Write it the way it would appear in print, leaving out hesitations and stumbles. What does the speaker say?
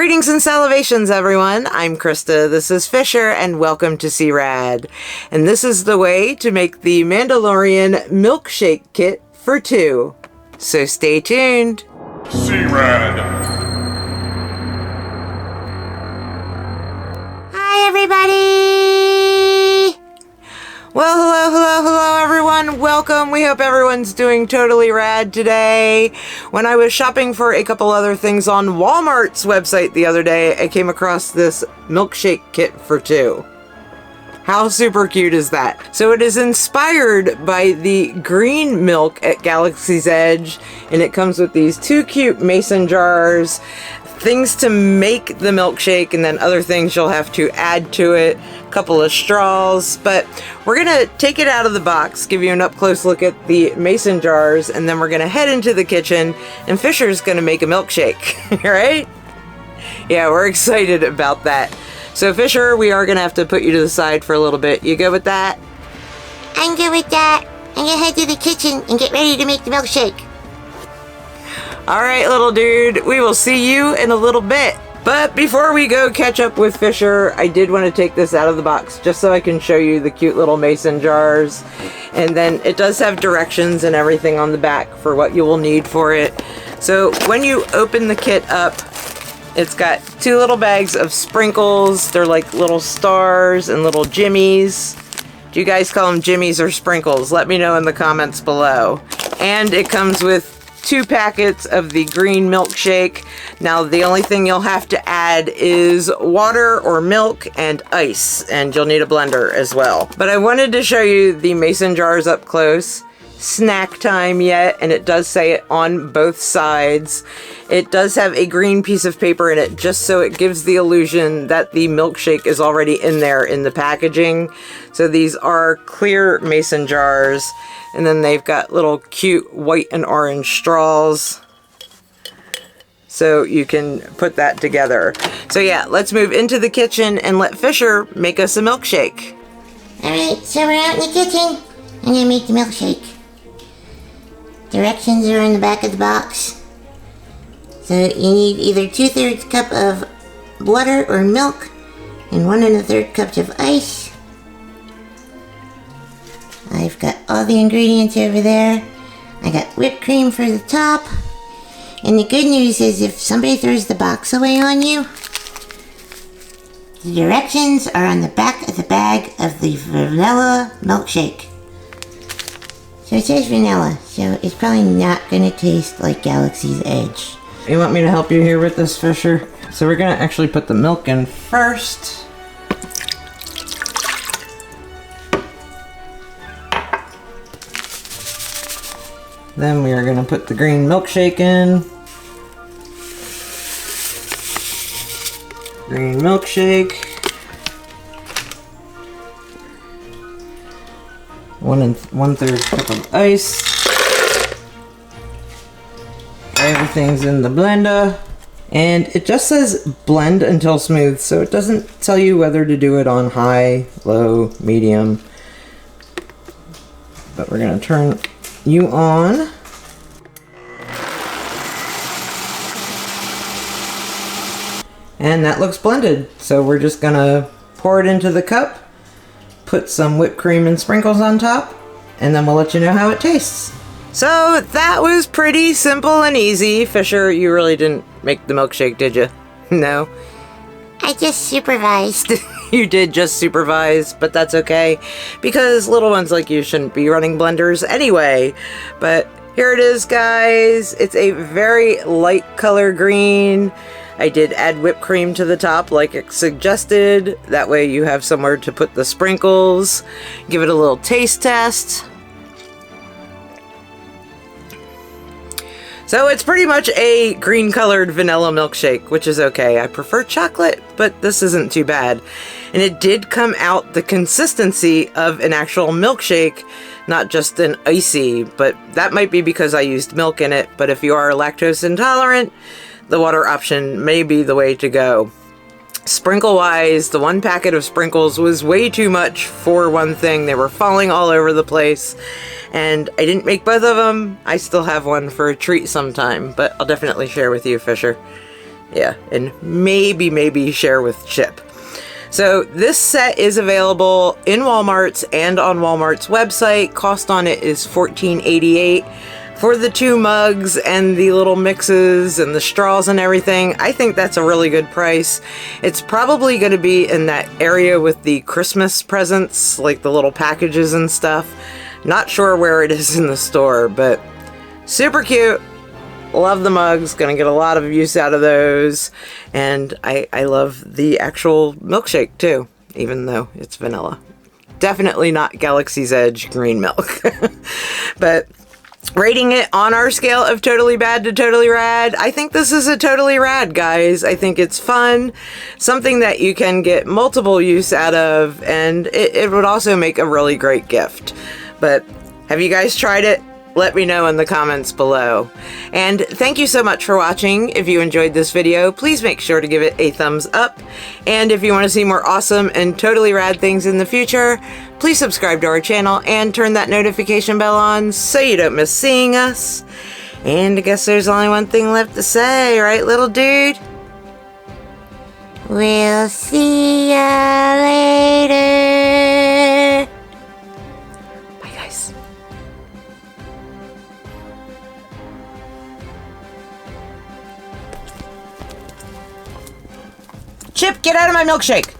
Greetings and salivations, everyone. I'm Krista, this is Fisher, and welcome to C-Rad. And this is the way to make the Mandalorian milkshake kit for 2. So stay tuned. C-Rad. Hi, everybody. Well, hello, everyone. Welcome. We hope everyone's doing totally rad today. When I was shopping for a couple other things on Walmart's website the other day, I came across this milkshake kit for 2. How super cute is that? So it is inspired by the green milk at Galaxy's Edge, and it comes with these 2 cute mason jars, things to make the milkshake, and then other things you'll have to add to it, a couple of straws. But we're gonna take it out of the box, give you an up close look at the mason jars, and then we're gonna head into the kitchen and Fisher's gonna make a milkshake, right? Yeah, we're excited about that. So Fisher, we are gonna have to put you to the side for a little bit. You good with that? I'm good with that. I'm gonna head to the kitchen and get ready to make the milkshake. Alright, little dude, we will see you in a little bit. But before we go catch up with Fisher, I did want to take this out of the box just so I can show you the cute little mason jars. And then it does have directions and everything on the back for what you will need for it. So when you open the kit up, it's got 2 little bags of sprinkles. They're like little stars and little jimmies. Do you guys call them jimmies or sprinkles? Let me know in the comments below. And it comes with 2 packets of the green milkshake. Now the only thing you'll have to add is water or milk and ice, and you'll need a blender as well. But I wanted to show you the mason jars up close. Snack time yet, and it does say it on both sides. It does have a green piece of paper in it just so it gives the illusion that the milkshake is already in there in the packaging. So these are clear mason jars, and then they've got little cute white and orange straws so you can put that together. So yeah, let's move into the kitchen and let Fisher make us a milkshake. Alright, so we're out in the kitchen. I'm gonna make the milkshake. Directions are on the back of the box. So you need either 2/3 cup of water or milk and 1 1/3 cups of ice. I've got all the ingredients over there. I got whipped cream for the top. And the good news is if somebody throws the box away on you, the directions are on the back of the bag of the vanilla milkshake. So it says vanilla, so it's probably not gonna taste like Galaxy's Edge. You want me to help you here with this, Fisher? So we're gonna actually put the milk in first. Then we are gonna put the green milkshake in. Green milkshake. 1 1/3 cup of ice. Everything's in the blender. And it just says blend until smooth, so it doesn't tell you whether to do it on high, low, medium. But we're gonna turn you on. And that looks blended. So we're just gonna pour it into the cup, put some whipped cream and sprinkles on top, and then we'll let you know how it tastes. So that was pretty simple and easy. Fisher, you really didn't make the milkshake, did you? No? I just supervised. You did just supervise, but that's okay, because little ones like you shouldn't be running blenders anyway. But here it is, guys. It's a very light color green. I did add whipped cream to the top like it suggested. That way you have somewhere to put the sprinkles. Give it a little taste test. So it's pretty much a green colored vanilla milkshake, which is okay. I prefer chocolate, but this isn't too bad. And it did come out the consistency of an actual milkshake, not just an icy, but that might be because I used milk in it. But if you are lactose intolerant, the water option may be the way to go. Sprinkle wise, the 1 packet of sprinkles was way too much for one thing. They were falling all over the place, and I didn't make both of them. I still have one for a treat sometime, but I'll definitely share with you, Fisher. Yeah, and maybe share with Chip. So this set is available in Walmart's and on Walmart's website. Cost on it is $14.88 for the 2 mugs and the little mixes and the straws and everything. I think that's a really good price. It's probably going to be in that area with the Christmas presents, like the little packages and stuff. Not sure where it is in the store, but super cute. Love the mugs. Gonna get a lot of use out of those. And I love the actual milkshake too, even though it's vanilla. Definitely not Galaxy's Edge green milk. But rating it on our scale of totally bad to totally rad, I think this is a totally rad, guys. I think it's fun, something that you can get multiple use out of, and it would also make a really great gift. But have you guys tried it? Let me know in the comments below. And thank you so much for watching. If you enjoyed this video, please make sure to give it a thumbs up. And if you want to see more awesome and totally rad things in the future, please subscribe to our channel and turn that notification bell on so you don't miss seeing us. And I guess there's only one thing left to say, right, little dude? We'll see ya later. Bye, guys. Chip, get out of my milkshake!